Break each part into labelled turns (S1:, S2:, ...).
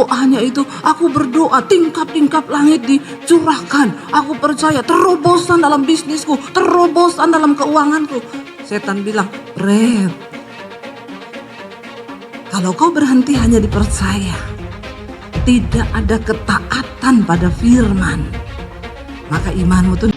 S1: doanya itu, aku berdoa tingkap-tingkap langit dicurahkan. Aku percaya terobosan dalam bisnisku, terobosan dalam keuanganku. Setan bilang, Red, kalau kau berhenti hanya dipercaya, tidak ada ketaatan pada firman, maka imanmu tuh.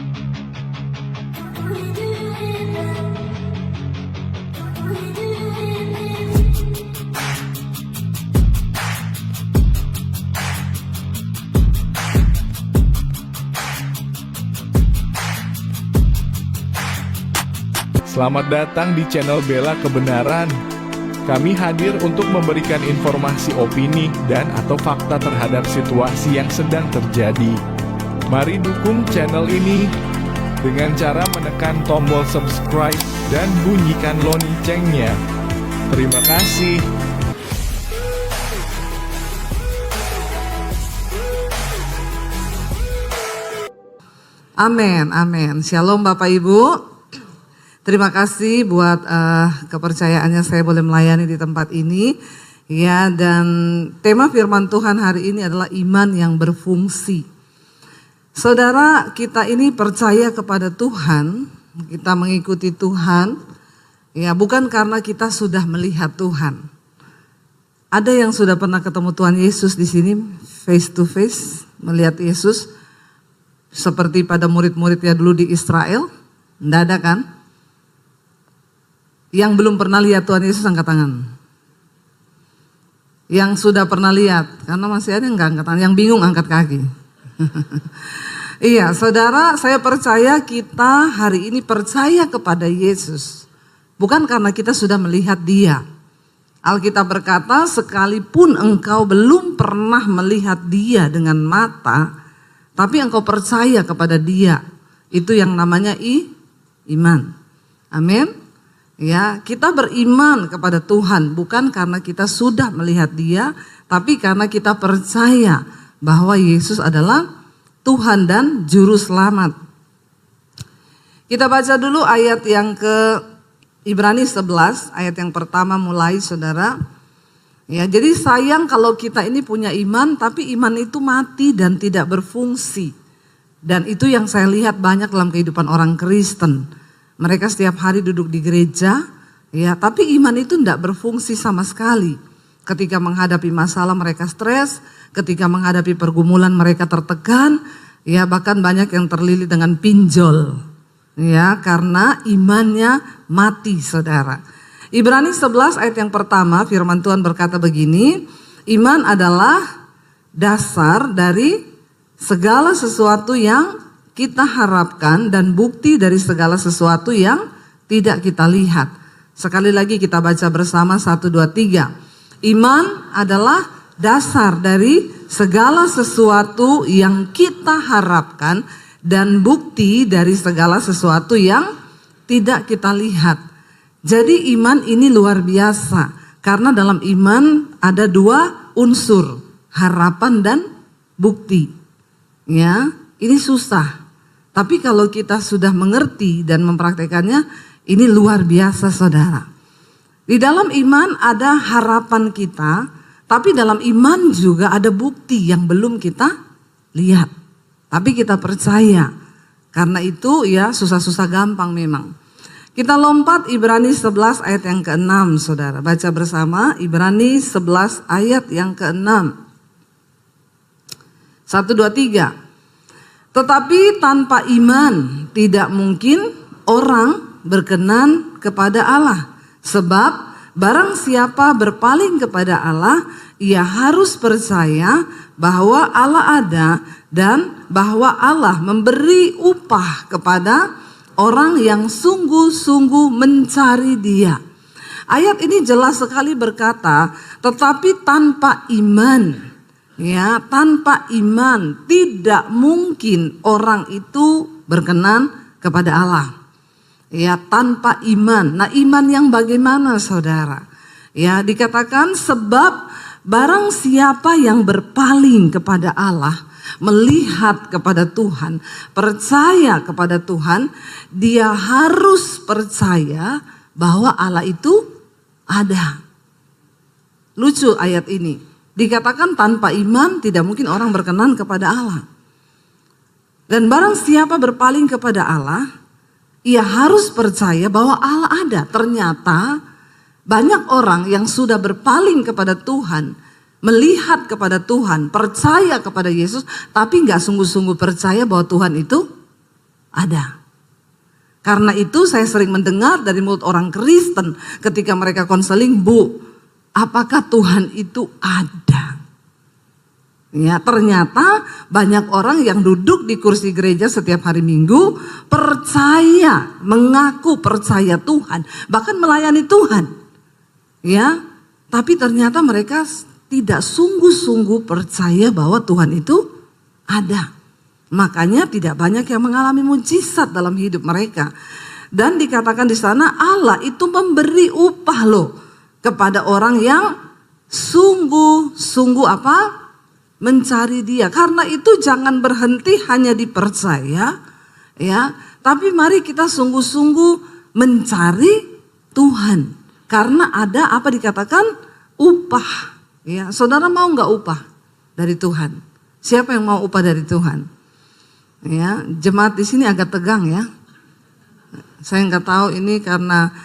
S2: Selamat datang di channel Bela Kebenaran. Kami hadir untuk memberikan informasi opini dan atau fakta terhadap situasi yang sedang terjadi. Mari dukung channel ini dengan cara menekan tombol subscribe dan bunyikan loncengnya. Terima kasih.
S1: Amin, amin. Shalom Bapak Ibu. Terima kasih buat kepercayaannya saya boleh melayani di tempat ini. Ya, dan tema firman Tuhan hari ini adalah iman yang berfungsi. Saudara, kita ini percaya kepada Tuhan, kita mengikuti Tuhan, ya bukan karena kita sudah melihat Tuhan. Ada yang sudah pernah ketemu Tuhan Yesus di sini face to face, melihat Yesus seperti pada murid-muridnya dulu di Israel? Tidak ada kan? Yang belum pernah lihat Tuhan Yesus angkat tangan. Yang sudah pernah lihat, karena masih ada yang nggak angkat tangan, yang bingung angkat kaki. Iya, saudara, saya percaya kita hari ini percaya kepada Yesus. Bukan karena kita sudah melihat Dia. Alkitab berkata, sekalipun engkau belum pernah melihat Dia dengan mata, tapi engkau percaya kepada Dia. Itu yang namanya iman. Amin. Ya, kita beriman kepada Tuhan bukan karena kita sudah melihat Dia, tapi karena kita percaya bahwa Yesus adalah Tuhan dan Juru Selamat. Kita baca dulu ayat yang ke Ibrani 11, ayat yang pertama mulai saudara. Ya, jadi sayang kalau kita ini punya iman, tapi iman itu mati dan tidak berfungsi. Dan itu yang saya lihat banyak dalam kehidupan orang Kristen. Mereka setiap hari duduk di gereja, ya, tapi iman itu tidak berfungsi sama sekali. Ketika menghadapi masalah mereka stres, ketika menghadapi pergumulan mereka tertekan, ya bahkan banyak yang terlilit dengan pinjol, ya karena imannya mati, saudara. Ibrani 11 ayat yang pertama, firman Tuhan berkata begini, iman adalah dasar dari segala sesuatu yang kita harapkan dan bukti dari segala sesuatu yang tidak kita lihat. Sekali lagi kita baca bersama 1, 2, 3. Iman adalah dasar dari segala sesuatu yang kita harapkan dan bukti dari segala sesuatu yang tidak kita lihat. Jadi iman ini luar biasa karena dalam iman ada dua unsur, harapan dan bukti. Ya, ini susah. Tapi kalau kita sudah mengerti dan mempraktekannya, ini luar biasa saudara. Di dalam iman ada harapan kita, tapi dalam iman juga ada bukti yang belum kita lihat. Tapi kita percaya, karena itu ya susah-susah gampang memang. Kita lompat Ibrani 11 ayat yang ke-6 saudara. Baca bersama Ibrani 11 ayat yang ke-6. 1, 2, 3. Tetapi tanpa iman tidak mungkin orang berkenan kepada Allah. Sebab barang siapa berpaling kepada Allah, ia harus percaya bahwa Allah ada dan bahwa Allah memberi upah kepada orang yang sungguh-sungguh mencari Dia. Ayat ini jelas sekali berkata, tetapi tanpa iman. Ya, tanpa iman tidak mungkin orang itu berkenan kepada Allah. Ya, tanpa iman. Nah, iman yang bagaimana saudara? Ya, dikatakan sebab barang siapa yang berpaling kepada Allah, melihat kepada Tuhan, percaya kepada Tuhan, dia harus percaya bahwa Allah itu ada. Lucu ayat ini. Dikatakan tanpa iman tidak mungkin orang berkenan kepada Allah. Dan barang siapa berpaling kepada Allah, ia harus percaya bahwa Allah ada. Ternyata banyak orang yang sudah berpaling kepada Tuhan, melihat kepada Tuhan, percaya kepada Yesus, tapi gak sungguh-sungguh percaya bahwa Tuhan itu ada. Karena itu saya sering mendengar dari mulut orang Kristen ketika mereka konseling, Bu, apakah Tuhan itu ada? Ya, ternyata banyak orang yang duduk di kursi gereja setiap hari Minggu percaya, mengaku percaya Tuhan, bahkan melayani Tuhan. Ya, tapi ternyata mereka tidak sungguh-sungguh percaya bahwa Tuhan itu ada. Makanya tidak banyak yang mengalami mujizat dalam hidup mereka. Dan dikatakan di sana Allah itu memberi upah loh kepada orang yang sungguh-sungguh apa? Mencari Dia. Karena itu jangan berhenti hanya dipercaya, ya, tapi mari kita sungguh-sungguh mencari Tuhan. Karena ada apa dikatakan upah, ya. Saudara mau nggak upah dari Tuhan? Siapa yang mau upah dari Tuhan? Ya, jemaat di sini agak tegang ya. Saya nggak tahu ini karena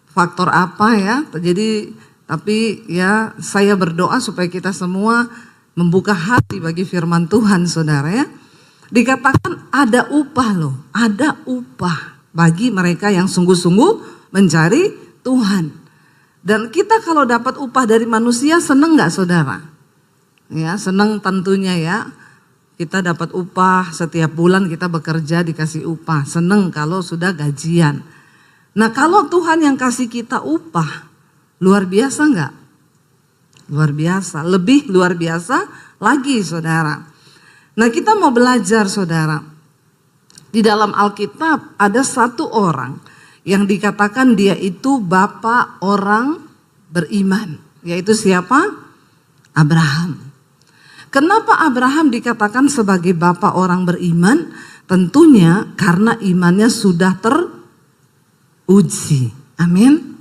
S1: faktor apa ya. Jadi tapi ya saya berdoa supaya kita semua membuka hati bagi firman Tuhan, saudara ya. Dikatakan ada upah loh, ada upah bagi mereka yang sungguh-sungguh mencari Tuhan. Dan kita kalau dapat upah dari manusia seneng nggak saudara? Ya seneng tentunya ya. Kita dapat upah setiap bulan kita bekerja dikasih upah. Seneng kalau sudah gajian. Nah kalau Tuhan yang kasih kita upah, luar biasa nggak? Luar biasa, lebih luar biasa lagi saudara. Nah kita mau belajar saudara. Di dalam Alkitab ada satu orang yang dikatakan dia itu bapa orang beriman. Yaitu siapa? Abraham. Kenapa Abraham dikatakan sebagai bapa orang beriman? Tentunya karena imannya sudah teruji. Amin.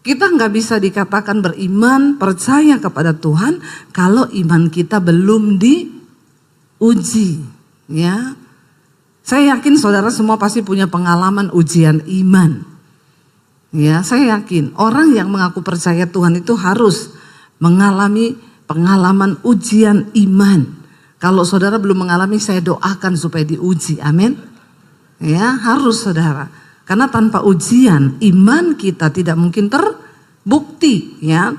S1: Kita nggak bisa dikatakan beriman, percaya kepada Tuhan kalau iman kita belum diuji. Ya, saya yakin saudara semua pasti punya pengalaman ujian iman. Ya, saya yakin orang yang mengaku percaya Tuhan itu harus mengalami pengalaman ujian iman. Kalau saudara belum mengalami, saya doakan supaya diuji. Amin. Ya, harus saudara. Karena tanpa ujian, iman kita tidak mungkin terbukti. Ya,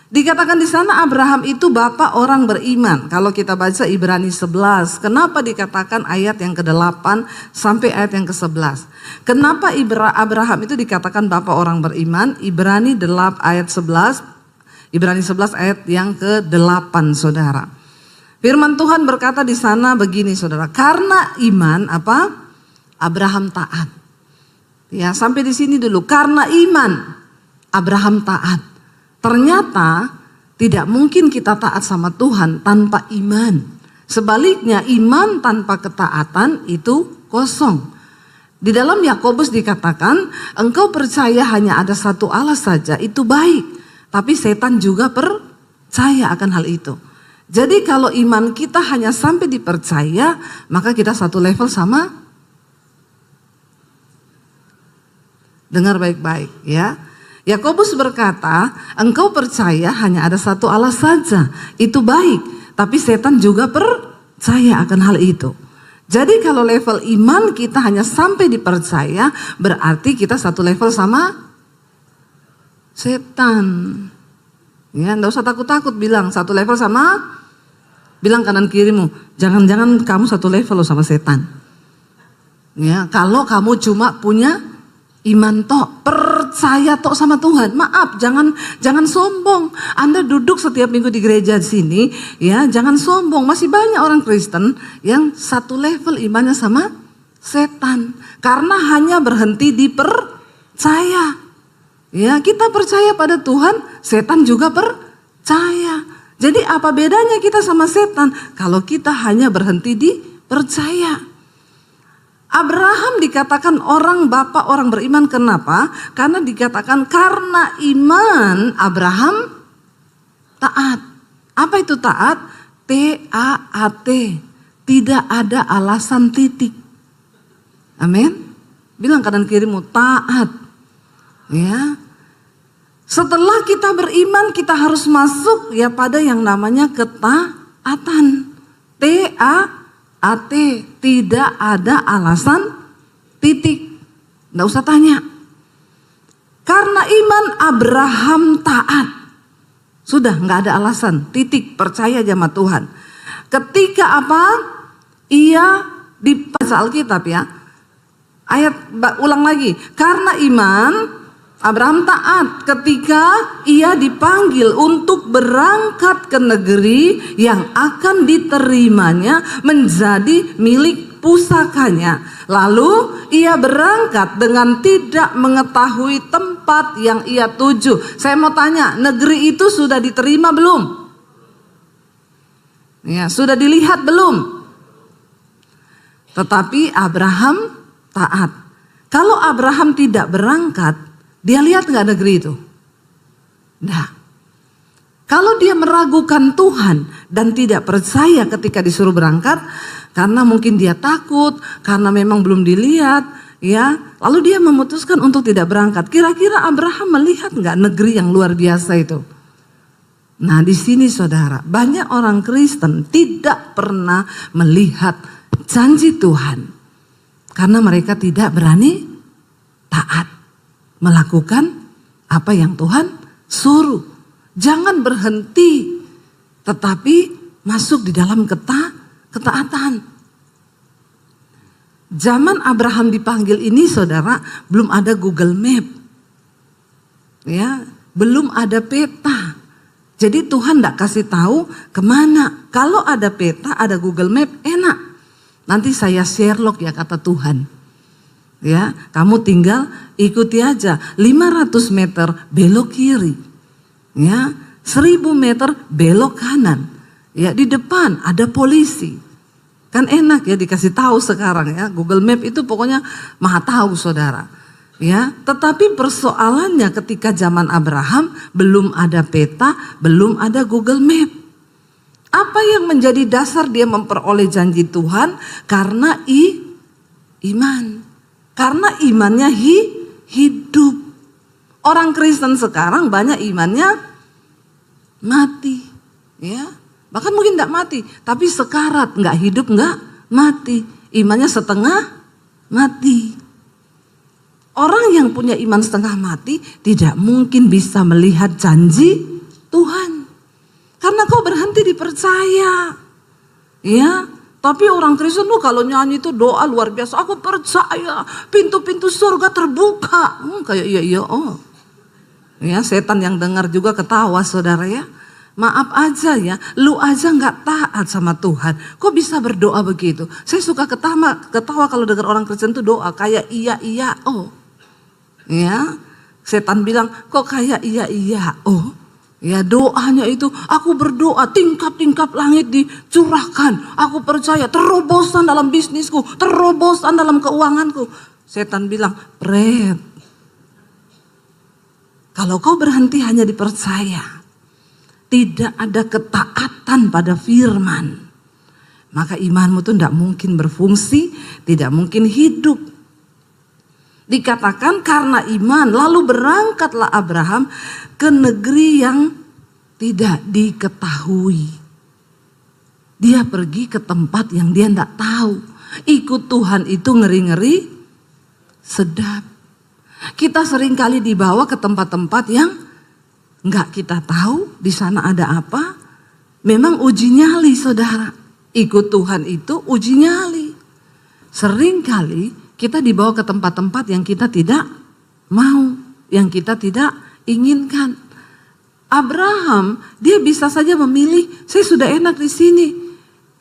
S1: dikatakan di sana Abraham itu bapa orang beriman. Kalau kita baca Ibrani 11, kenapa dikatakan ayat yang ke-8 sampai ayat yang ke-11? Kenapa Abraham itu dikatakan bapa orang beriman? Ibrani 8 ayat 11. Ibrani 11 ayat yang ke-8 saudara. Firman Tuhan berkata di sana begini saudara. Karena iman apa? Abraham taat. Ya sampai di sini dulu. Karena iman Abraham taat. Ternyata tidak mungkin kita taat sama Tuhan tanpa iman. Sebaliknya iman tanpa ketaatan itu kosong. Di dalam Yakobus dikatakan engkau percaya hanya ada satu Allah saja itu baik. Tapi setan juga percaya akan hal itu. Jadi kalau iman kita hanya sampai dipercaya, maka kita satu level sama. Dengar baik-baik ya. Yakobus berkata, engkau percaya hanya ada satu Allah saja. Itu baik, tapi setan juga percaya akan hal itu. Jadi kalau level iman kita hanya sampai dipercaya, berarti kita satu level sama setan. Ya, enggak usah takut-takut bilang satu level sama, bilang kanan kirimu, jangan-jangan kamu satu level loh sama setan. Ya, kalau kamu cuma punya iman tok, percaya tok sama Tuhan, maaf, jangan sombong. Anda duduk setiap minggu di gereja di sini, ya, jangan sombong. Masih banyak orang Kristen yang satu level imannya sama setan, karena hanya berhenti di percaya. Ya, kita percaya pada Tuhan, setan juga percaya. Jadi apa bedanya kita sama setan? Kalau kita hanya berhenti di percaya. Abraham dikatakan orang bapa orang beriman, kenapa? Karena dikatakan karena iman Abraham taat. Apa itu taat? T-A-A-T. Tidak ada alasan titik. Amin. Bilang kanan kirimu, taat. Ya. Setelah kita beriman, kita harus masuk ya pada yang namanya ketaatan. T-A-A-T. Tidak ada alasan titik. Nggak usah tanya. Karena iman Abraham taat. Sudah nggak ada alasan. Titik, percaya sama Tuhan. Ketika apa? Ia dibaca Alkitab ya. Ayat ulang lagi. Karena iman Abraham taat ketika ia dipanggil untuk berangkat ke negeri yang akan diterimanya menjadi milik pusakanya. Lalu ia berangkat dengan tidak mengetahui tempat yang ia tuju. Saya mau tanya, negeri itu sudah diterima belum? Ya, sudah dilihat belum? Tetapi Abraham taat. Kalau Abraham tidak berangkat, dia lihat nggak negeri itu? Nah, kalau dia meragukan Tuhan dan tidak percaya ketika disuruh berangkat, karena mungkin dia takut, karena memang belum dilihat, ya, lalu dia memutuskan untuk tidak berangkat. Kira-kira Abraham melihat nggak negeri yang luar biasa itu? Nah, di sini saudara, banyak orang Kristen tidak pernah melihat janji Tuhan karena mereka tidak berani taat. Melakukan apa yang Tuhan suruh. Jangan berhenti, tetapi masuk di dalam ketaatan. Zaman Abraham dipanggil ini saudara, belum ada Google Map. Ya, belum ada peta. Jadi Tuhan tidak kasih tahu kemana. Kalau ada peta, ada Google Map, enak. Nanti saya Sherlock ya kata Tuhan. Ya, kamu tinggal ikuti aja 500 meter belok kiri. Ya, 1000 meter belok kanan. Ya, di depan ada polisi. Kan enak ya dikasih tahu sekarang ya. Google Map itu pokoknya maha tahu saudara. Ya, tetapi persoalannya ketika zaman Abraham belum ada peta, belum ada Google Map. Apa yang menjadi dasar dia memperoleh janji Tuhan? Karena iman. Karena imannya hidup. Orang Kristen sekarang banyak imannya mati. Ya, bahkan mungkin tidak mati, tapi sekarat, nggak hidup, nggak mati. Imannya setengah mati. Orang yang punya iman setengah mati tidak mungkin bisa melihat janji Tuhan. Karena kau berhenti dipercaya. Ya. Tapi orang Kristen tuh kalau nyanyi itu doa luar biasa. Aku percaya pintu-pintu surga terbuka. Kayak iya oh. Ya, setan yang dengar juga ketawa saudara ya. Maaf aja ya, lu aja nggak taat sama Tuhan. Kok bisa berdoa begitu? Saya suka ketawa kalau dengar orang Kristen tuh doa kayak iya oh. Ya, setan bilang kok kayak iya oh. Ya, doanya itu aku berdoa tingkap-tingkap langit dicurahkan. Aku percaya terobosan dalam bisnisku, terobosan dalam keuanganku. Setan bilang, "Pret, kalau kau berhenti hanya dipercaya, tidak ada ketaatan pada firman, maka imanmu itu tidak mungkin berfungsi, tidak mungkin hidup." Dikatakan karena iman lalu berangkatlah Abraham ke negeri yang tidak diketahui. Dia pergi ke tempat yang dia tidak tahu. Ikut Tuhan itu ngeri-ngeri sedap. Kita seringkali dibawa ke tempat-tempat yang nggak kita tahu di sana ada apa. Memang uji nyali saudara. Ikut Tuhan itu uji nyali. Seringkali kita dibawa ke tempat-tempat yang kita tidak mau, yang kita tidak inginkan. Abraham, dia bisa saja memilih, saya sudah enak di sini.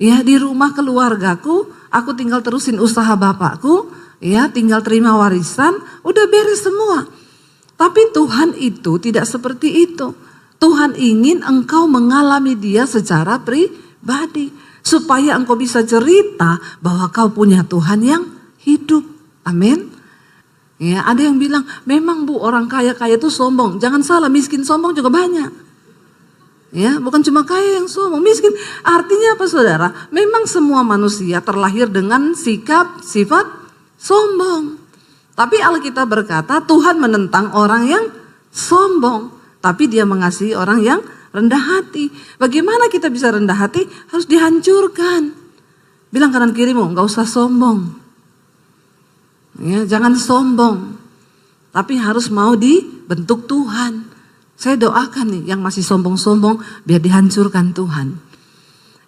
S1: Ya, di rumah keluargaku, aku tinggal terusin usaha bapakku, ya, tinggal terima warisan, udah beres semua. Tapi Tuhan itu tidak seperti itu. Tuhan ingin engkau mengalami dia secara pribadi, supaya engkau bisa cerita bahwa kau punya Tuhan yang hidup. Amin. Ya, ada yang bilang, memang Bu orang kaya-kaya itu sombong. Jangan salah, miskin sombong juga banyak. Ya, bukan cuma kaya yang sombong, miskin. Artinya apa saudara? Memang semua manusia terlahir dengan sifat sombong. Tapi Alkitab berkata Tuhan menentang orang yang sombong. Tapi dia mengasihi orang yang rendah hati. Bagaimana kita bisa rendah hati? Harus dihancurkan. Bilang kanan kirimu, gak usah sombong. Ya, jangan sombong. Tapi harus mau dibentuk Tuhan. Saya doakan nih yang masih sombong-sombong biar dihancurkan Tuhan.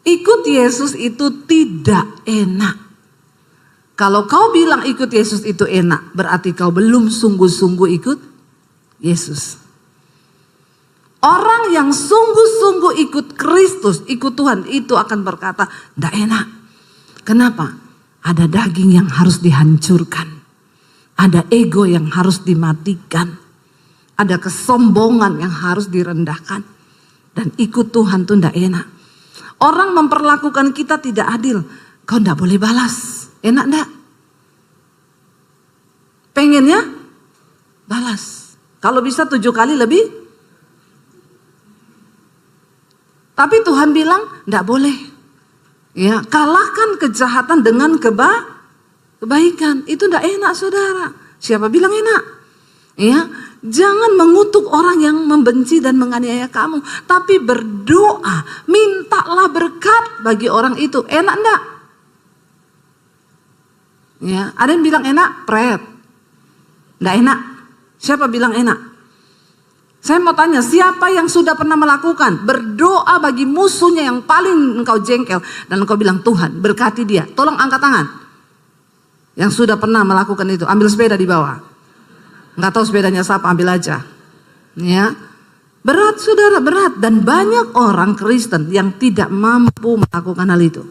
S1: Ikut Yesus itu tidak enak. Kalau kau bilang ikut Yesus itu enak, berarti kau belum sungguh-sungguh ikut Yesus. Orang yang sungguh-sungguh ikut Kristus, ikut Tuhan, itu akan berkata, tidak enak. Kenapa? Ada daging yang harus dihancurkan. Ada ego yang harus dimatikan. Ada kesombongan yang harus direndahkan. Dan ikut Tuhan itu tidak enak. Orang memperlakukan kita tidak adil. Kau tidak boleh balas. Enak enggak? Pengennya balas. Kalau bisa 7 kali lebih. Tapi Tuhan bilang tidak boleh. Ya, kalahkan kejahatan dengan kebaikan. Itu tidak enak saudara. Siapa bilang enak? Ya, jangan mengutuk orang yang membenci dan menganiaya kamu. Tapi berdoa, mintalah berkat bagi orang itu. Enak enggak? Ya, ada yang bilang enak, pret. Enggak enak. Siapa bilang enak? Saya mau tanya, siapa yang sudah pernah melakukan berdoa bagi musuhnya yang paling engkau jengkel dan engkau bilang Tuhan berkati dia. Tolong angkat tangan. Yang sudah pernah melakukan itu, ambil sepeda di bawah. Nggak tahu sepedanya siapa, ambil aja. Ya, berat saudara, berat. Dan banyak orang Kristen yang tidak mampu melakukan hal itu.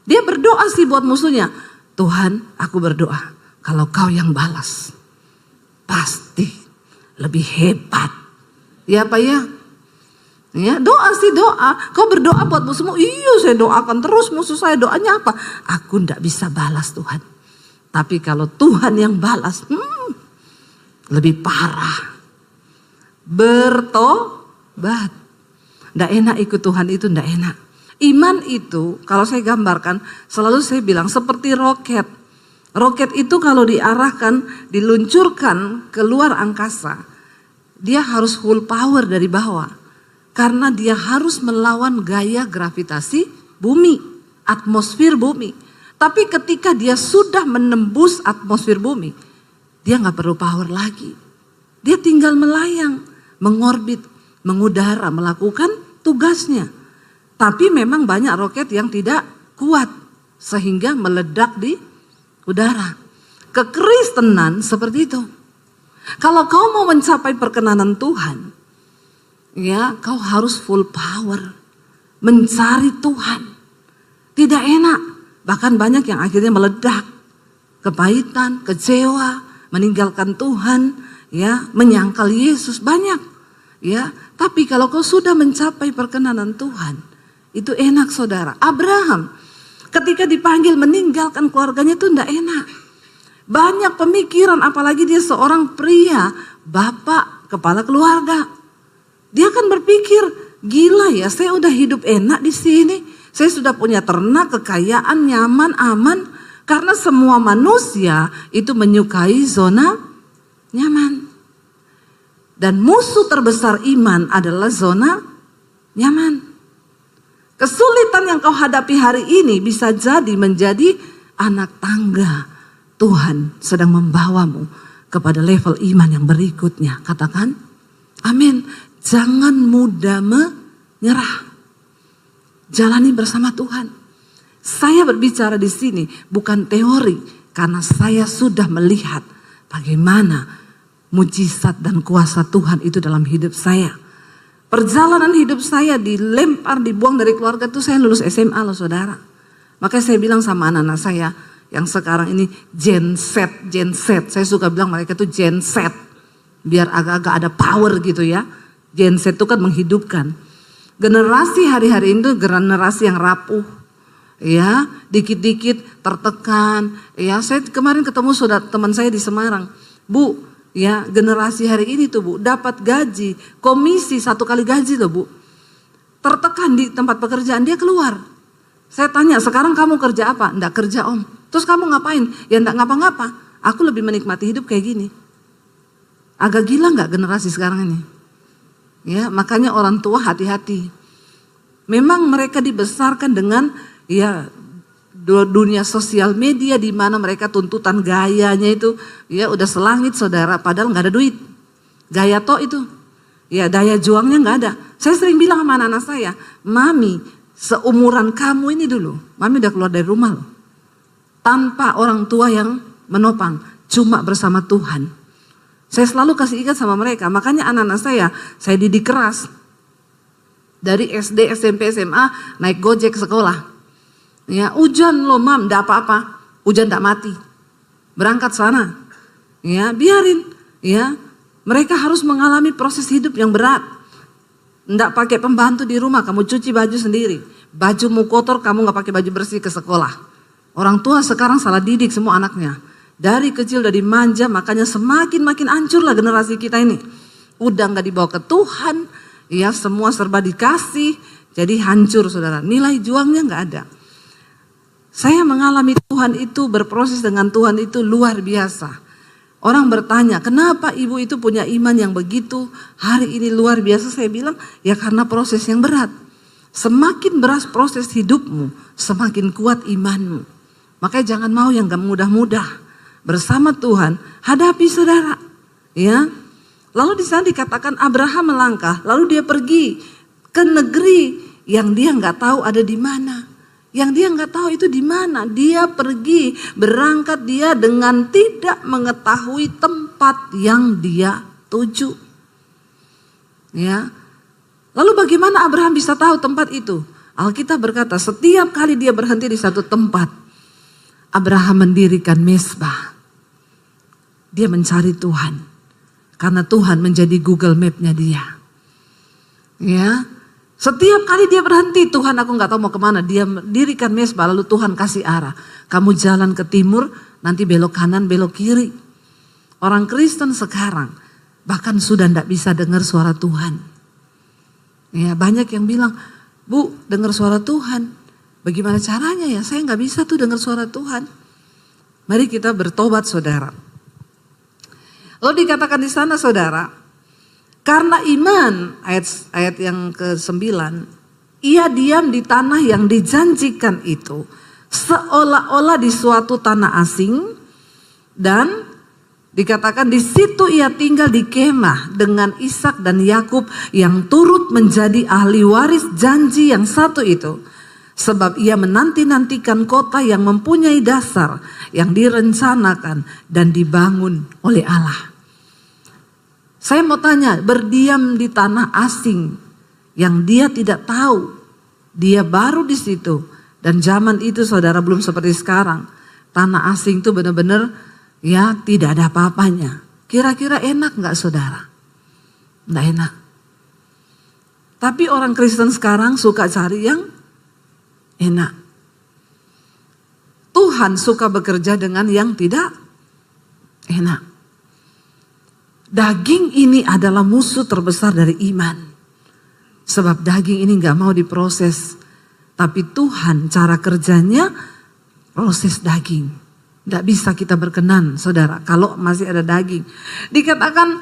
S1: Dia berdoa sih buat musuhnya. Tuhan, aku berdoa. Kalau kau yang balas, pasti lebih hebat. Ya apa ya? Ya, doa sih doa. Kau berdoa buat musuhmu. Iya, saya doakan terus musuh saya. Doanya apa? Aku nggak bisa balas Tuhan. Tapi kalau Tuhan yang balas, lebih parah. Bertobat. Nggak enak ikut Tuhan itu, nggak enak. Iman itu kalau saya gambarkan selalu saya bilang seperti roket. Roket itu kalau diarahkan, diluncurkan keluar angkasa, dia harus full power dari bawah. Karena dia harus melawan gaya gravitasi bumi, atmosfer bumi. Tapi ketika dia sudah menembus atmosfer bumi, dia nggak perlu power lagi. Dia tinggal melayang, mengorbit, mengudara, melakukan tugasnya. Tapi memang banyak roket yang tidak kuat sehingga meledak di udara. Kekristenan seperti itu. Kalau kau mau mencapai perkenanan Tuhan, ya kau harus full power. Mencari Tuhan. Tidak enak. Bahkan banyak yang akhirnya meledak. Kepahitan, kecewa, meninggalkan Tuhan, ya, menyangkal Yesus banyak, ya. Tapi kalau kau sudah mencapai perkenanan Tuhan, itu enak saudara. Abraham ketika dipanggil meninggalkan keluarganya itu tidak enak. Banyak pemikiran, apalagi dia seorang pria, bapak, kepala keluarga. Dia akan berpikir, gila ya, saya udah hidup enak di sini. Saya sudah punya ternak, kekayaan, nyaman, aman. Karena semua manusia itu menyukai zona nyaman. Dan musuh terbesar iman adalah zona nyaman. Kesulitan yang kau hadapi hari ini bisa jadi menjadi anak tangga. Tuhan sedang membawamu kepada level iman yang berikutnya. Katakan, amin. Jangan mudah menyerah. Jalani bersama Tuhan. Saya berbicara di sini bukan teori, karena saya sudah melihat bagaimana mujizat dan kuasa Tuhan itu dalam hidup saya. Perjalanan hidup saya dilempar, dibuang dari keluarga itu saya lulus SMA loh saudara. Makanya saya bilang sama anak-anak saya yang sekarang ini Gen Z. Saya suka bilang mereka itu Gen Z. Biar agak-agak ada power gitu ya. Gen Z itu kan menghidupkan. Generasi hari-hari ini generasi yang rapuh. Ya, dikit-dikit tertekan. Ya, saya kemarin ketemu saudara teman saya di Semarang. Bu, ya generasi hari ini tuh Bu dapat gaji, komisi 1 kali gaji loh Bu. tertekan di tempat pekerjaan, dia keluar. Saya tanya, sekarang kamu kerja apa? Enggak kerja om. Terus kamu ngapain? Ya enggak ngapa-ngapa. Aku lebih menikmati hidup kayak gini. Agak gila enggak generasi sekarang ini? Ya, makanya orang tua hati-hati. Memang mereka dibesarkan dengan ya dunia sosial media di mana mereka tuntutan gayanya itu ya udah selangit saudara, padahal nggak ada duit. Gaya toh itu. Ya daya juangnya nggak ada. Saya sering bilang sama anak-anak saya, mami seumuran kamu ini dulu, mami udah keluar dari rumah loh. Tanpa orang tua yang menopang, cuma bersama Tuhan. Saya selalu kasih ingat sama mereka, makanya anak-anak saya didik keras. Dari SD, SMP, SMA, naik gojek sekolah. Ya hujan loh mam, enggak apa-apa, hujan enggak mati. Berangkat sana, ya biarin, ya. Mereka harus mengalami proses hidup yang berat. Enggak pakai pembantu di rumah, kamu cuci baju sendiri. Bajumu kotor, kamu enggak pakai baju bersih ke sekolah. Orang tua sekarang salah didik semua anaknya. Dari kecil udah dimanja, makanya makin hancurlah generasi kita ini. Udah enggak dibawa ke Tuhan, ya semua serba dikasih, jadi hancur saudara. Nilai juangnya enggak ada. Saya mengalami Tuhan itu, berproses dengan Tuhan itu luar biasa. Orang bertanya, kenapa ibu itu punya iman yang begitu hari ini luar biasa? Saya bilang, ya karena proses yang berat. Semakin berat proses hidupmu, semakin kuat imanmu. Makanya jangan mau yang gak mudah-mudah. Bersama Tuhan, hadapi saudara. Ya. Lalu di sana dikatakan Abraham melangkah, lalu dia pergi ke negeri yang dia gak tahu ada di mana. Yang dia nggak tahu itu di mana. Dia pergi, berangkat dia dengan tidak mengetahui tempat yang dia tuju. Ya. Lalu bagaimana Abraham bisa tahu tempat itu? Alkitab berkata setiap kali dia berhenti di satu tempat, Abraham mendirikan mezbah. Dia mencari Tuhan. Karena Tuhan menjadi Google Map-nya dia. Ya. Setiap kali dia berhenti, Tuhan aku gak tahu mau kemana. Dia mendirikan mezbah, lalu Tuhan kasih arah. Kamu jalan ke timur, nanti belok kanan, belok kiri. Orang Kristen sekarang bahkan sudah gak bisa dengar suara Tuhan. Ya, banyak yang bilang, Bu dengar suara Tuhan. Bagaimana caranya ya? Saya gak bisa tuh dengar suara Tuhan. Mari kita bertobat saudara. Lalu dikatakan di sana saudara, karena iman, ayat yang ke-9, ia diam di tanah yang dijanjikan itu, seolah-olah di suatu tanah asing, dan dikatakan di situ ia tinggal di kemah dengan Ishak dan Yakub yang turut menjadi ahli waris janji yang satu itu. Sebab ia menanti-nantikan kota yang mempunyai dasar, yang direncanakan dan dibangun oleh Allah. Saya mau tanya, berdiam di tanah asing yang dia tidak tahu, dia baru di situ, dan zaman itu saudara belum seperti sekarang. Tanah asing itu benar-benar ya tidak ada apa-apanya. Kira-kira enak nggak saudara? Nggak enak. Tapi orang Kristen sekarang suka cari yang enak. Tuhan suka bekerja dengan yang tidak enak. Daging ini adalah musuh terbesar dari iman. Sebab daging ini gak mau diproses. Tapi Tuhan cara kerjanya proses daging. Gak bisa kita berkenan saudara kalau masih ada daging. Dikatakan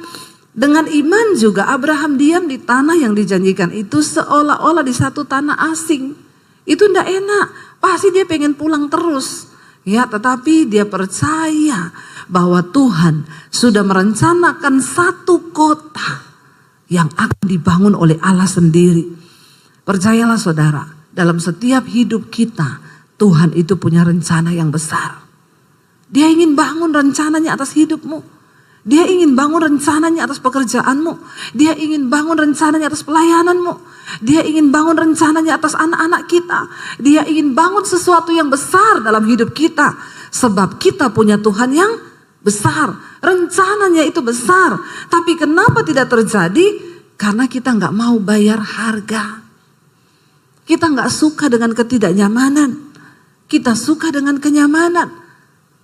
S1: dengan iman juga Abraham diam di tanah yang dijanjikan itu seolah-olah di satu tanah asing. Itu gak enak. Pasti dia pengen pulang terus. Ya, tetapi dia percaya bahwa Tuhan sudah merencanakan satu kota yang akan dibangun oleh Allah sendiri. Percayalah saudara, dalam setiap hidup kita, Tuhan itu punya rencana yang besar. Dia ingin bangun rencananya atas hidupmu. Dia ingin bangun rencananya atas pekerjaanmu. Dia ingin bangun rencananya atas pelayananmu. Dia ingin bangun rencananya atas anak-anak kita. Dia ingin bangun sesuatu yang besar dalam hidup kita. Sebab kita punya Tuhan yang besar. Rencananya itu besar. Tapi kenapa tidak terjadi? Karena kita gak mau bayar harga. Kita gak suka dengan ketidaknyamanan. Kita suka dengan kenyamanan.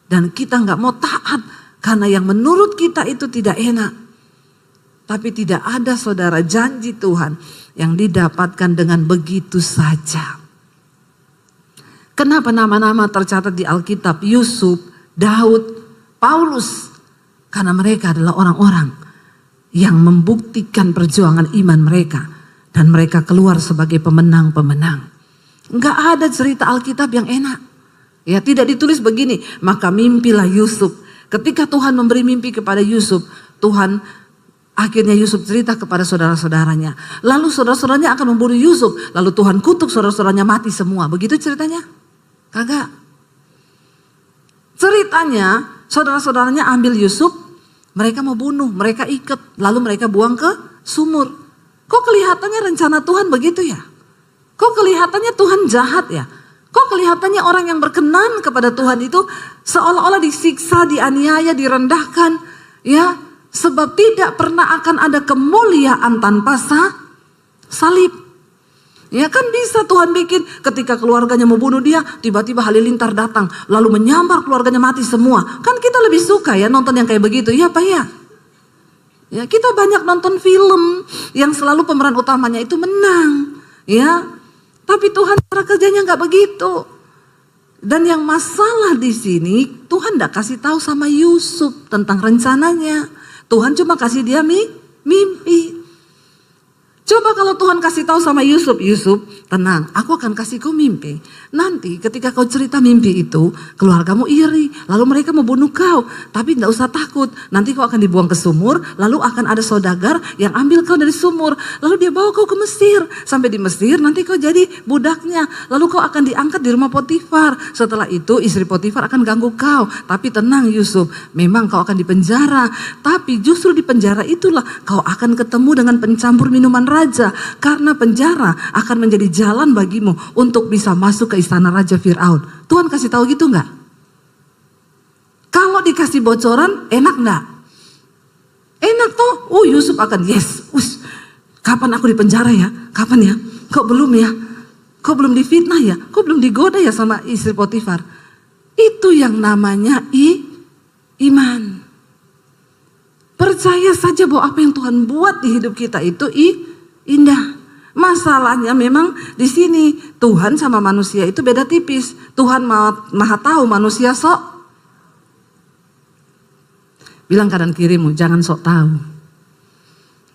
S1: Dan kita gak mau taat. Karena yang menurut kita itu tidak enak. Tapi tidak ada saudara janji Tuhan yang didapatkan dengan begitu saja. Kenapa nama-nama tercatat di Alkitab? Yusuf, Daud, Paulus. Karena mereka adalah orang-orang yang membuktikan perjuangan iman mereka. Dan mereka keluar sebagai pemenang-pemenang. Enggak ada cerita Alkitab yang enak. Ya, tidak ditulis begini, maka mimpilah Yusuf. Ketika Tuhan memberi mimpi kepada Yusuf, akhirnya Yusuf cerita kepada saudara-saudaranya. Lalu saudara-saudaranya akan membunuh Yusuf. Lalu Tuhan kutuk saudara-saudaranya mati semua. Begitu ceritanya? Kagak. Ceritanya saudara-saudaranya ambil Yusuf. Mereka mau bunuh, mereka ikat. Lalu mereka buang ke sumur. Kok kelihatannya rencana Tuhan begitu ya? Kok kelihatannya Tuhan jahat ya? Kok kelihatannya orang yang berkenan kepada Tuhan itu seolah-olah disiksa, dianiaya, direndahkan. Ya, sebab tidak pernah akan ada kemuliaan tanpa salib. Ya kan bisa Tuhan bikin ketika keluarganya mau bunuh dia, tiba-tiba halilintar datang. Lalu menyambar keluarganya mati semua. Kan kita lebih suka ya nonton yang kayak begitu, ya Pak ya? Ya kita banyak nonton film yang selalu pemeran utamanya itu menang. Ya, tapi Tuhan cara kerjanya nggak begitu. Dan yang masalah di sini Tuhan nggak kasih tahu sama Yusuf tentang rencananya. Tuhan cuma kasih dia mimpi. Coba kalau Tuhan kasih tahu sama Yusuf, Yusuf tenang, aku akan kasih kau mimpi. Nanti ketika kau cerita mimpi itu, keluargamu iri, lalu mereka mau bunuh kau. Tapi tidak usah takut, nanti kau akan dibuang ke sumur, lalu akan ada saudagar yang ambil kau dari sumur. Lalu dia bawa kau ke Mesir, sampai di Mesir nanti kau jadi budaknya. Lalu kau akan diangkat di rumah Potifar. Setelah itu istri Potifar akan ganggu kau. Tapi tenang Yusuf, memang kau akan dipenjara. Tapi justru di penjara itulah kau akan ketemu dengan pencampur minuman raja, karena penjara akan menjadi jalan bagimu untuk bisa masuk ke istana Raja Fir'aun. Tuhan kasih tahu gitu nggak? Kalau dikasih bocoran, enak nggak? Enak toh. Yusuf akan yes. Kapan aku di penjara ya? Kapan ya? Kok belum ya? Kok belum difitnah ya? Kok belum digoda ya sama istri Potifar? Itu yang namanya iman. Percaya saja bahwa apa yang Tuhan buat di hidup kita itu indah. Masalahnya memang di sini Tuhan sama manusia itu beda tipis. Tuhan maha tahu, manusia sok. Bilang kanan kirimu, jangan sok tahu.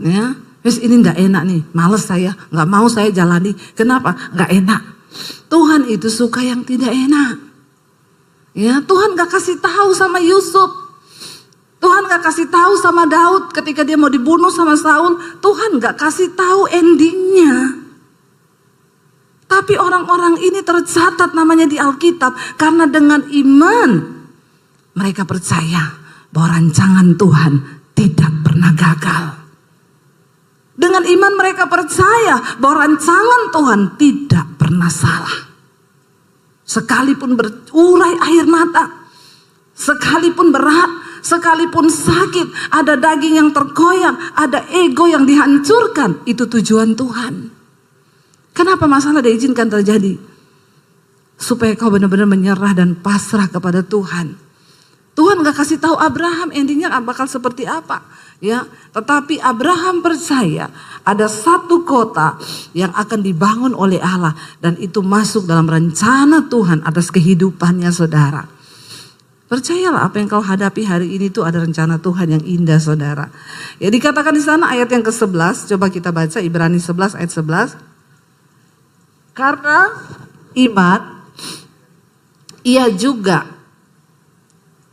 S1: Ya, wes ini nggak enak nih, males saya, nggak mau saya jalani. Kenapa? Nggak enak. Tuhan itu suka yang tidak enak. Ya, Tuhan nggak kasih tahu sama Yusuf. Tuhan gak kasih tahu sama Daud ketika dia mau dibunuh sama Saul. Tuhan gak kasih tahu endingnya. Tapi orang-orang ini tercatat namanya di Alkitab. Karena dengan iman mereka percaya bahwa rancangan Tuhan tidak pernah gagal. Dengan iman mereka percaya bahwa rancangan Tuhan tidak pernah salah. Sekalipun berurai air mata, sekalipun berat, sekalipun sakit, ada daging yang tergoyang, ada ego yang dihancurkan, itu tujuan Tuhan. Kenapa masalah diizinkan terjadi? Supaya kau benar-benar menyerah dan pasrah kepada Tuhan. Tuhan gak kasih tahu Abraham endingnya bakal seperti apa, ya. Tetapi Abraham percaya ada satu kota yang akan dibangun oleh Allah dan itu masuk dalam rencana Tuhan atas kehidupannya, saudara. Percayalah apa yang kau hadapi hari ini itu ada rencana Tuhan yang indah, saudara. Ya dikatakan di sana ayat yang ke-11, coba kita baca Ibrani 11 ayat 11. Karena iman, ia juga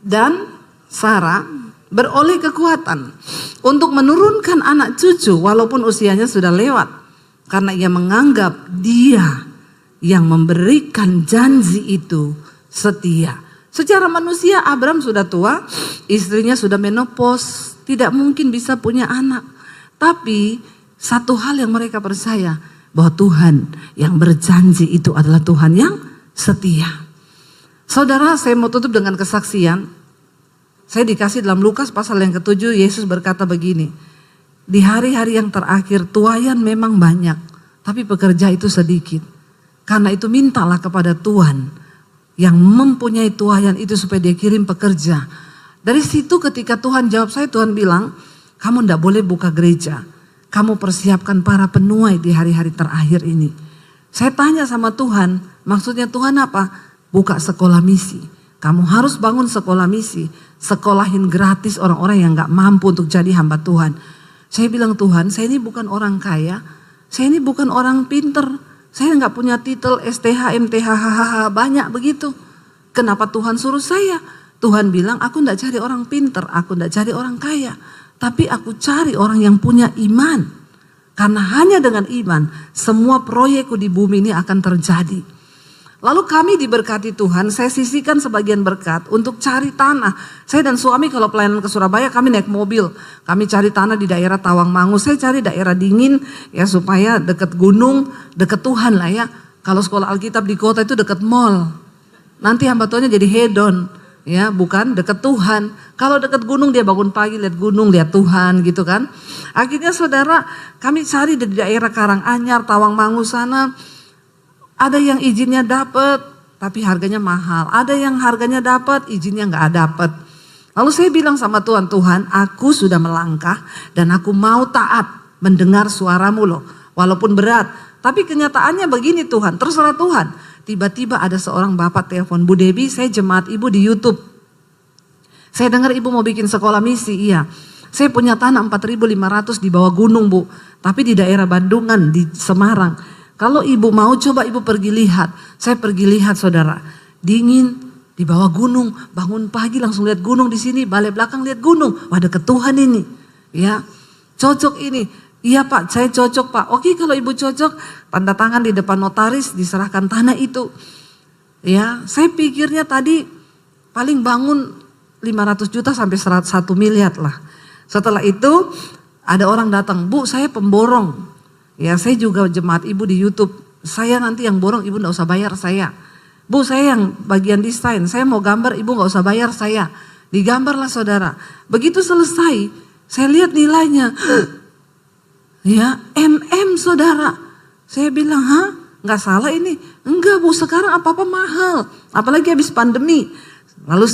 S1: dan Sarah beroleh kekuatan untuk menurunkan anak cucu walaupun usianya sudah lewat. Karena ia menganggap dia yang memberikan janji itu setia. Secara manusia Abraham sudah tua, istrinya sudah menopause, tidak mungkin bisa punya anak. Tapi satu hal yang mereka percaya, bahwa Tuhan yang berjanji itu adalah Tuhan yang setia. Saudara, saya mau tutup dengan kesaksian. Saya dikasih dalam Lukas pasal yang ke-7, Yesus berkata begini, di hari-hari yang terakhir tuaian memang banyak, tapi pekerja itu sedikit. Karena itu mintalah kepada Tuhan yang mempunyai tuaian itu supaya dia kirim pekerja. Dari situ ketika Tuhan jawab saya, Tuhan bilang, kamu tidak boleh buka gereja. Kamu persiapkan para penuai di hari-hari terakhir ini. Saya tanya sama Tuhan, maksudnya Tuhan apa? Buka sekolah misi. Kamu harus bangun sekolah misi. Sekolahin gratis orang-orang yang gak mampu untuk jadi hamba Tuhan. Saya bilang, Tuhan, saya ini bukan orang kaya. Saya ini bukan orang pinter. Saya gak punya titel STH, MTH, HHH, banyak begitu. Kenapa Tuhan suruh saya? Tuhan bilang, aku gak cari orang pinter, aku gak cari orang kaya. Tapi aku cari orang yang punya iman. Karena hanya dengan iman, semua proyekku di bumi ini akan terjadi. Lalu kami diberkati Tuhan, saya sisihkan sebagian berkat untuk cari tanah. Saya dan suami kalau pelayanan ke Surabaya kami naik mobil. Kami cari tanah di daerah Tawangmangu, saya cari daerah dingin ya supaya dekat gunung, dekat Tuhan lah ya. Kalau sekolah Alkitab di kota itu dekat mall. Nanti hamba Tuhannya jadi hedon ya, bukan dekat Tuhan. Kalau dekat gunung dia bangun pagi lihat gunung, lihat Tuhan gitu kan. Akhirnya saudara kami cari di daerah Karanganyar, Tawangmangu sana. Ada yang izinnya dapat, tapi harganya mahal. Ada yang harganya dapat, izinnya nggak dapat. Lalu saya bilang sama Tuhan, Tuhan, aku sudah melangkah dan aku mau taat mendengar suaramu loh, walaupun berat. Tapi kenyataannya begini Tuhan, terserah Tuhan. Tiba-tiba ada seorang bapak telepon, Bu Debbie, saya jemaat ibu di YouTube. Saya dengar ibu mau bikin sekolah misi, iya. Saya punya tanah 4.500 di bawah gunung Bu, tapi di daerah Bandungan, di Semarang. Kalau ibu mau coba ibu pergi lihat. Saya pergi lihat saudara. Dingin di bawah gunung. Bangun pagi langsung lihat gunung di sini. Balik belakang lihat gunung. Wah deket Tuhan ini. Ya, cocok ini. Iya Pak, saya cocok Pak. Oke kalau ibu cocok, tanda tangan di depan notaris diserahkan tanah itu. Ya, saya pikirnya tadi paling bangun 500 juta sampai 1 miliar lah. Setelah itu ada orang datang, Bu saya pemborong. Ya saya juga jemaat ibu di YouTube, saya nanti yang borong ibu gak usah bayar saya. Bu saya yang bagian desain, saya mau gambar ibu gak usah bayar saya. Digambarlah saudara. Begitu selesai, saya lihat nilainya. Ya saudara. Saya bilang, gak salah ini? Enggak Bu, sekarang apa-apa mahal. Apalagi habis pandemi. Lalu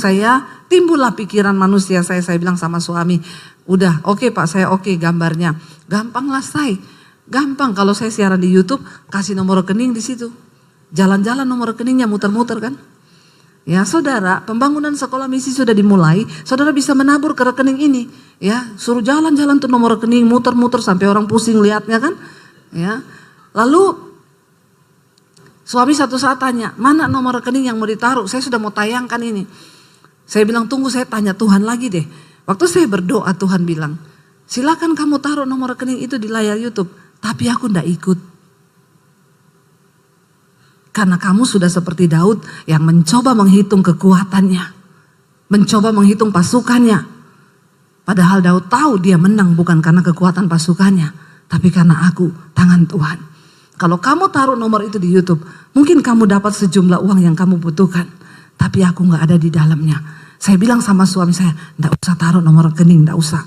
S1: timbullah pikiran manusia saya bilang sama suami. Udah oke Pak, saya oke gambarnya. Gampanglah saya. Gampang kalau saya siaran di YouTube, kasih nomor rekening di situ. Jalan-jalan nomor rekeningnya muter-muter kan. Ya saudara, pembangunan sekolah misi sudah dimulai, saudara bisa menabur ke rekening ini. Ya, suruh jalan-jalan tuh nomor rekening, muter-muter sampai orang pusing lihatnya kan. Ya, lalu suami satu saat tanya, mana nomor rekening yang mau ditaruh? Saya sudah mau tayangkan ini. Saya bilang tunggu saya tanya Tuhan lagi deh. Waktu saya berdoa Tuhan bilang, silakan kamu taruh nomor rekening itu di layar YouTube. Tapi aku tidak ikut. Karena kamu sudah seperti Daud yang mencoba menghitung kekuatannya. Mencoba menghitung pasukannya. Padahal Daud tahu dia menang bukan karena kekuatan pasukannya. Tapi karena aku, tangan Tuhan. Kalau kamu taruh nomor itu di YouTube, mungkin kamu dapat sejumlah uang yang kamu butuhkan. Tapi aku gak ada di dalamnya. Saya bilang sama suami saya, tidak usah taruh nomor rekening, tidak usah.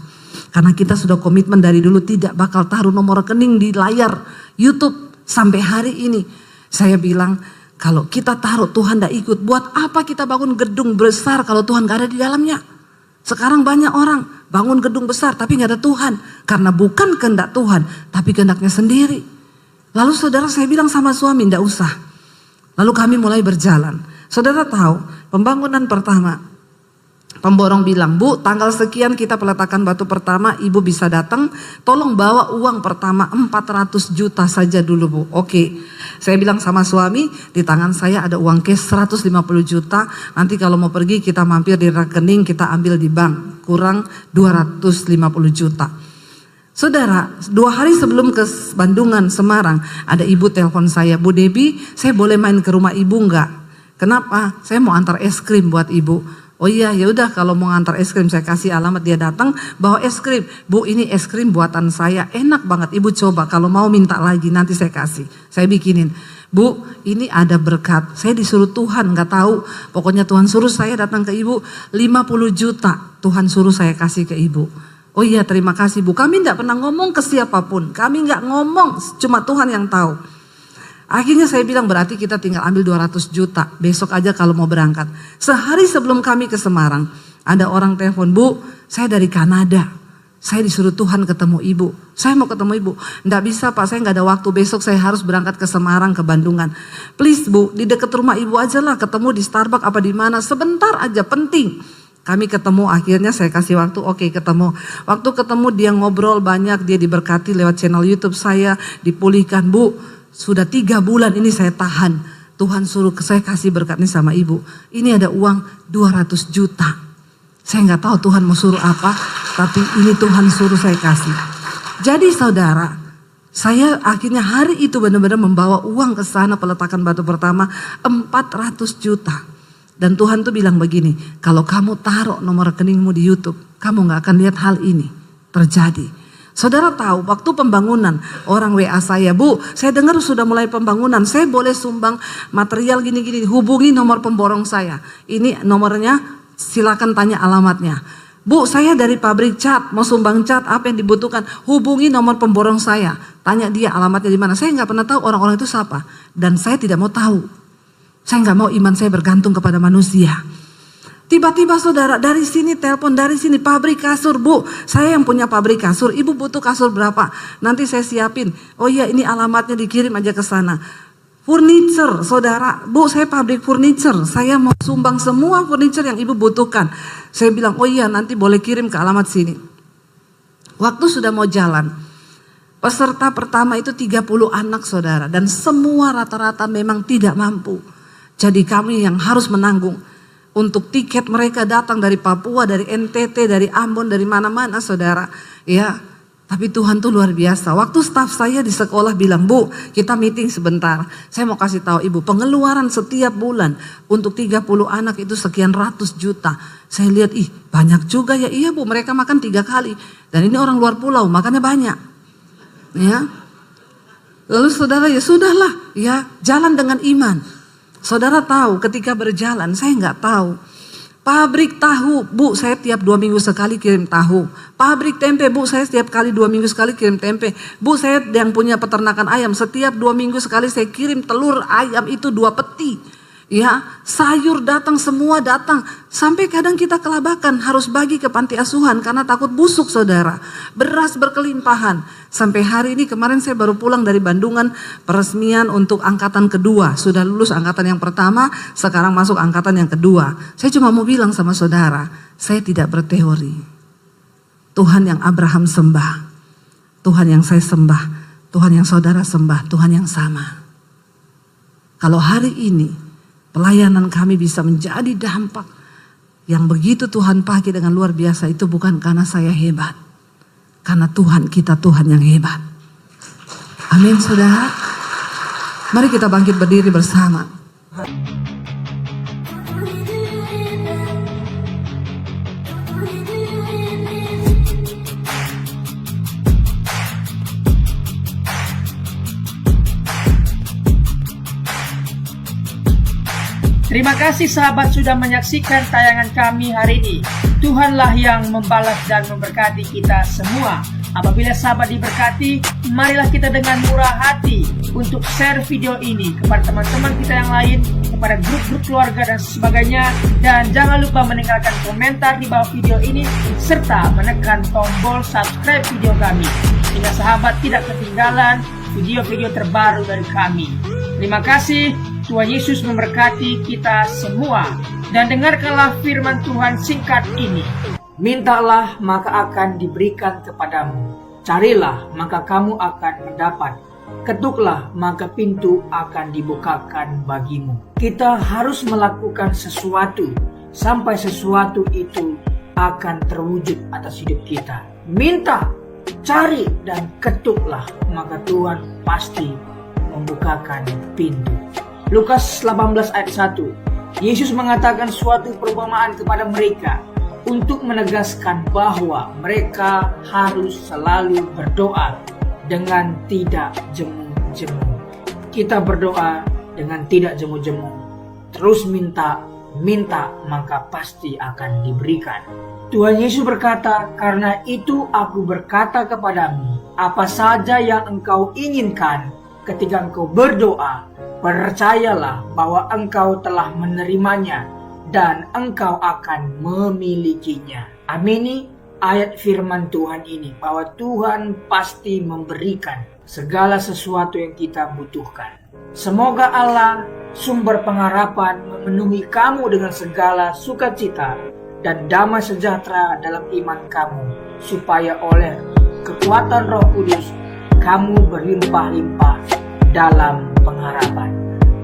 S1: Karena kita sudah komitmen dari dulu tidak bakal taruh nomor rekening di layar YouTube sampai hari ini. Saya bilang kalau kita taruh Tuhan tidak ikut. Buat apa kita bangun gedung besar kalau Tuhan gak ada di dalamnya? Sekarang banyak orang bangun gedung besar tapi gak ada Tuhan. Karena bukan kehendak Tuhan tapi kehendaknya sendiri. Lalu saudara saya bilang sama suami tidak usah. Lalu kami mulai berjalan. Saudara tahu pembangunan pertama. Pemborong bilang, Bu tanggal sekian kita peletakan batu pertama, ibu bisa datang, tolong bawa uang pertama 400 juta saja dulu Bu. Oke, saya bilang sama suami, di tangan saya ada uang cash 150 juta, nanti kalau mau pergi kita mampir di rekening, kita ambil di bank, kurang 250 juta. Saudara, 2 hari sebelum ke Bandungan, Semarang, ada ibu telepon saya, Bu Debbie, saya boleh main ke rumah ibu enggak? Kenapa? Saya mau antar es krim buat ibu. Oh iya, ya udah kalau mau ngantar es krim saya kasih alamat, dia datang bawa es krim. Bu ini es krim buatan saya, enak banget ibu coba, kalau mau minta lagi nanti saya kasih. Saya bikinin. Bu ini ada berkat, saya disuruh Tuhan gak tahu. Pokoknya Tuhan suruh saya datang ke ibu 50 juta. Tuhan suruh saya kasih ke ibu. Oh iya terima kasih Bu, kami gak pernah ngomong ke siapapun. Kami gak ngomong, cuma Tuhan yang tahu. Akhirnya saya bilang berarti kita tinggal ambil 200 juta. Besok aja kalau mau berangkat. Sehari sebelum kami ke Semarang. Ada orang telepon, Bu saya dari Kanada. Saya disuruh Tuhan ketemu ibu. Saya mau ketemu ibu. Nggak bisa Pak, saya nggak ada waktu. Besok saya harus berangkat ke Semarang, ke Bandungan. Please Bu, di dekat rumah ibu aja lah. Ketemu di Starbucks apa di mana. Sebentar aja, penting. Kami ketemu, akhirnya saya kasih waktu, oke ketemu. Waktu ketemu dia ngobrol banyak, dia diberkati lewat channel YouTube saya. Dipulihkan, Bu. Sudah 3 bulan ini saya tahan. Tuhan suruh saya kasih berkat ini sama ibu. Ini ada uang 200 juta. Saya nggak tahu Tuhan mau suruh apa, tapi ini Tuhan suruh saya kasih. Jadi saudara, saya akhirnya hari itu benar-benar membawa uang ke sana, peletakan batu pertama 400 juta. Dan Tuhan tuh bilang begini, kalau kamu taruh nomor rekeningmu di YouTube, kamu nggak akan lihat hal ini terjadi. Saudara tahu waktu pembangunan orang WA saya, Bu saya dengar sudah mulai pembangunan, saya boleh sumbang material gini-gini, hubungi nomor pemborong saya. Ini nomornya, silakan tanya alamatnya. Bu saya dari pabrik cat, mau sumbang cat, apa yang dibutuhkan, hubungi nomor pemborong saya. Tanya dia alamatnya di mana. Saya nggak pernah tahu orang-orang itu siapa. Dan saya tidak mau tahu. Saya nggak mau iman saya bergantung kepada manusia. Tiba-tiba saudara dari sini telepon, dari sini pabrik kasur. Bu saya yang punya pabrik kasur, ibu butuh kasur berapa? Nanti saya siapin. Oh iya ini alamatnya, dikirim aja ke sana. Furniture, saudara, Bu saya pabrik furniture, saya mau sumbang semua furniture yang ibu butuhkan. Saya bilang, oh iya nanti boleh kirim ke alamat sini. Waktu sudah mau jalan, peserta pertama itu 30 anak saudara, dan semua rata-rata memang tidak mampu. Jadi kami yang harus menanggung untuk tiket mereka datang dari Papua, dari NTT, dari Ambon, dari mana-mana saudara. Ya. Tapi Tuhan tuh luar biasa. Waktu staf saya di sekolah bilang, Bu kita meeting sebentar. Saya mau kasih tahu ibu, pengeluaran setiap bulan untuk 30 anak itu sekian ratus juta. Saya lihat, ih banyak juga ya. Iya Bu, mereka makan 3 kali. Dan ini orang luar pulau, makannya banyak. Ya. Lalu saudara ya sudahlah, ya jalan dengan iman. Saudara tahu ketika berjalan, saya nggak tahu. Pabrik tahu, Bu saya tiap 2 minggu sekali kirim tahu. Pabrik tempe, Bu saya setiap kali 2 minggu sekali kirim tempe. Bu saya yang punya peternakan ayam, setiap 2 minggu sekali saya kirim telur ayam itu 2 peti. Ya, sayur datang, semua datang. Sampai kadang kita kelabakan harus bagi ke panti asuhan karena takut busuk saudara. Beras berkelimpahan. Sampai hari ini kemarin saya baru pulang dari Bandungan, peresmian untuk angkatan kedua. Sudah lulus angkatan yang pertama, sekarang masuk angkatan yang kedua. Saya cuma mau bilang sama saudara, saya tidak berteori. Tuhan yang Abraham sembah, Tuhan yang saya sembah, Tuhan yang saudara sembah, Tuhan yang sama. Kalau hari ini pelayanan kami bisa menjadi dampak yang begitu Tuhan pakai dengan luar biasa, itu bukan karena saya hebat. Karena Tuhan kita Tuhan yang hebat. Amin saudara. Mari kita bangkit berdiri bersama.
S3: Terima kasih sahabat sudah menyaksikan tayangan kami hari ini. Tuhanlah yang membalas dan memberkati kita semua. Apabila sahabat diberkati, marilah kita dengan murah hati untuk share video ini kepada teman-teman kita yang lain, kepada grup-grup keluarga dan sebagainya. Dan jangan lupa meninggalkan komentar di bawah video ini, serta menekan tombol subscribe video kami, sehingga sahabat tidak ketinggalan video-video terbaru dari kami. Terima kasih. Tuhan Yesus memberkati kita semua. Dan dengarkanlah firman Tuhan singkat ini. Mintalah maka akan diberikan kepadamu. Carilah maka kamu akan mendapat. Ketuklah maka pintu akan dibukakan bagimu. Kita harus melakukan sesuatu sampai sesuatu itu akan terwujud atas hidup kita. Minta, cari dan ketuklah maka Tuhan pasti membukakan pintu. Lukas 18 ayat 1. Yesus mengatakan suatu perumpamaan kepada mereka untuk menegaskan bahwa mereka harus selalu berdoa dengan tidak jemu-jemu. Kita berdoa dengan tidak jemu-jemu. Terus minta maka pasti akan diberikan. Tuhan Yesus berkata, karena itu aku berkata kepadamu, apa saja yang engkau inginkan ketika engkau berdoa, percayalah bahwa engkau telah menerimanya dan engkau akan memilikinya. Amini ayat firman Tuhan ini bahwa Tuhan pasti memberikan segala sesuatu yang kita butuhkan. Semoga Allah, sumber pengharapan, memenuhi kamu dengan segala sukacita dan damai sejahtera dalam iman kamu, supaya oleh kekuatan Roh Kudus kamu berlimpah-limpah dalam pengharapan.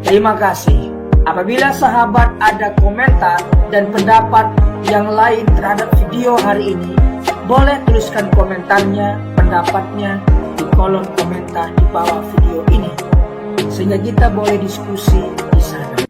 S3: Terima kasih. Apabila sahabat ada komentar dan pendapat yang lain terhadap video hari ini, boleh tuliskan komentarnya, pendapatnya di kolom komentar di bawah video ini, sehingga kita boleh diskusi di sana.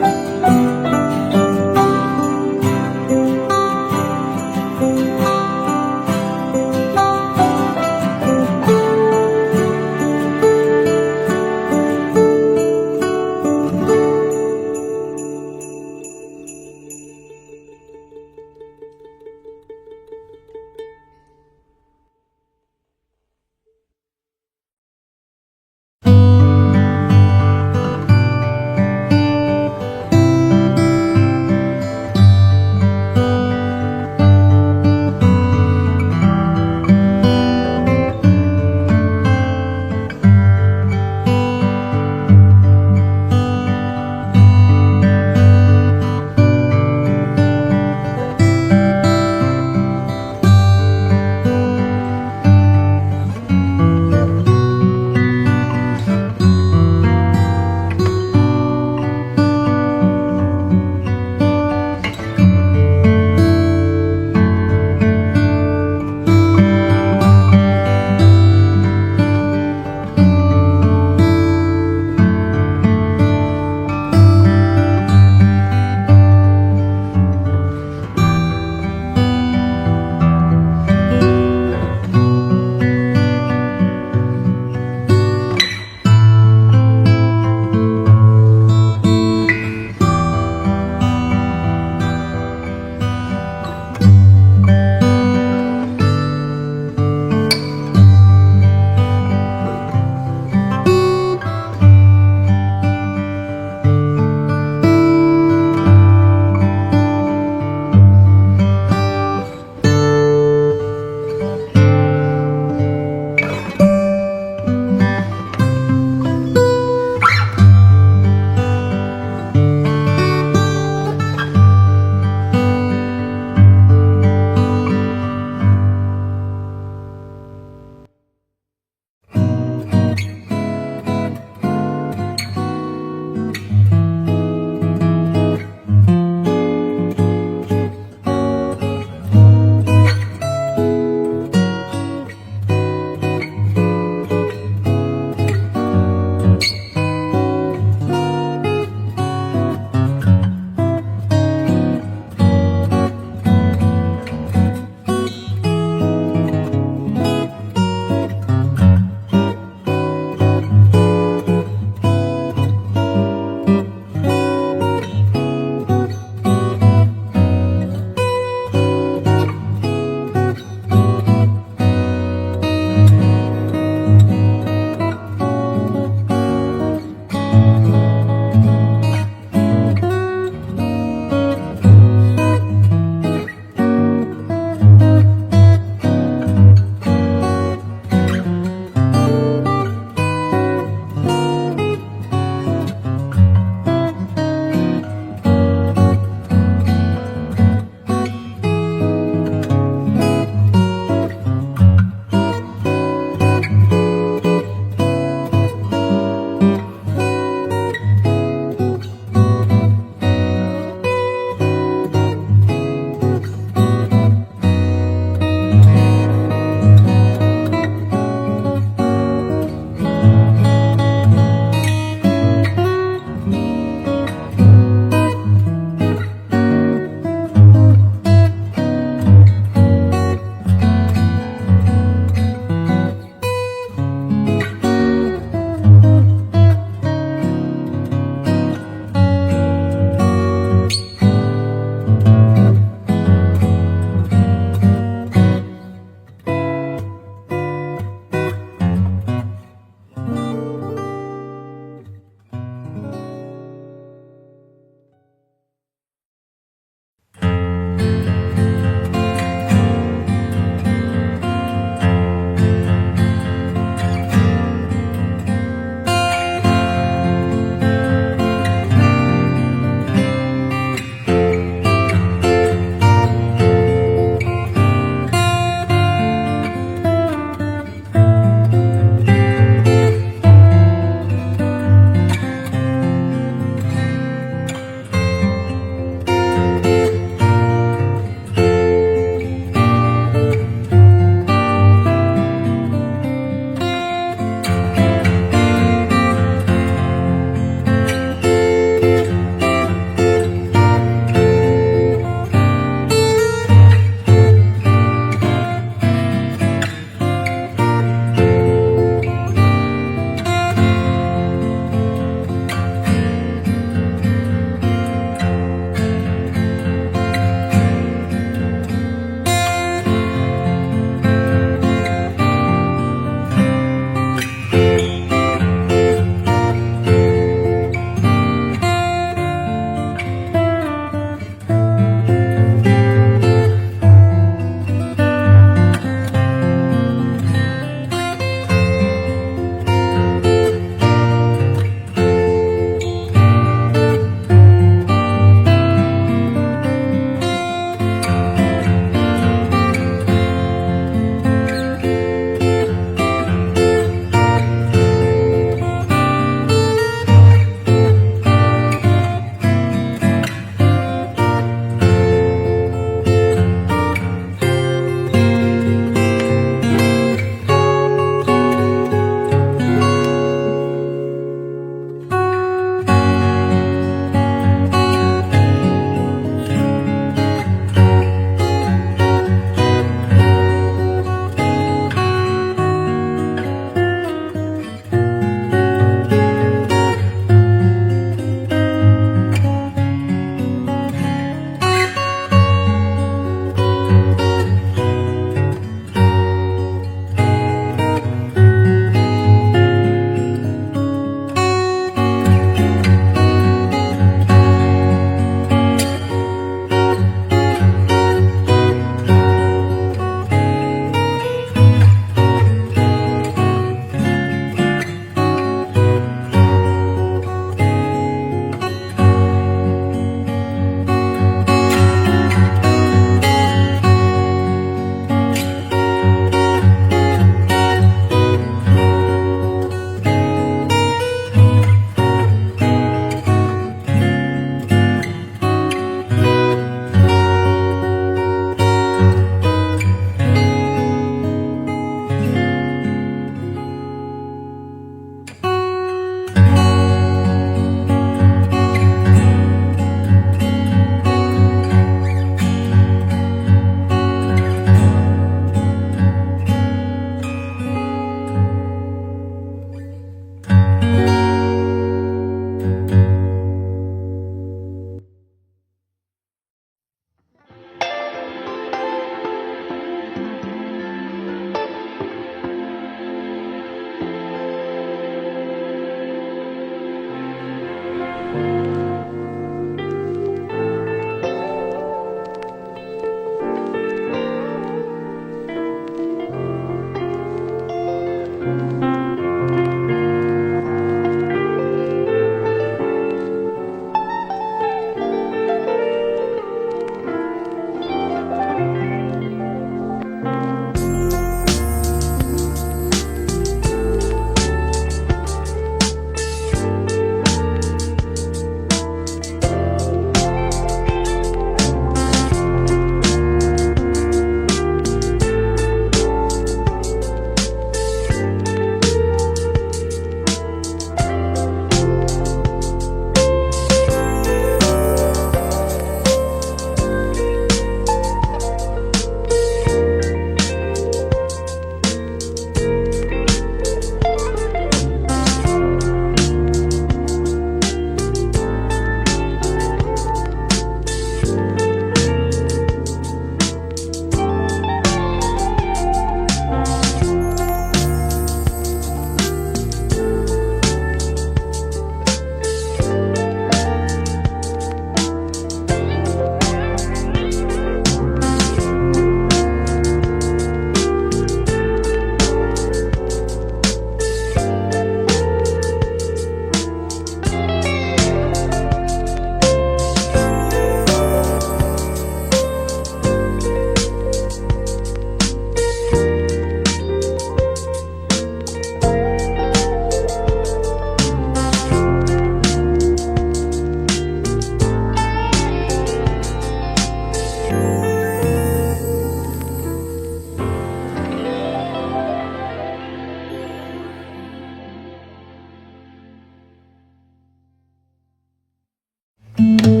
S3: Tuhan.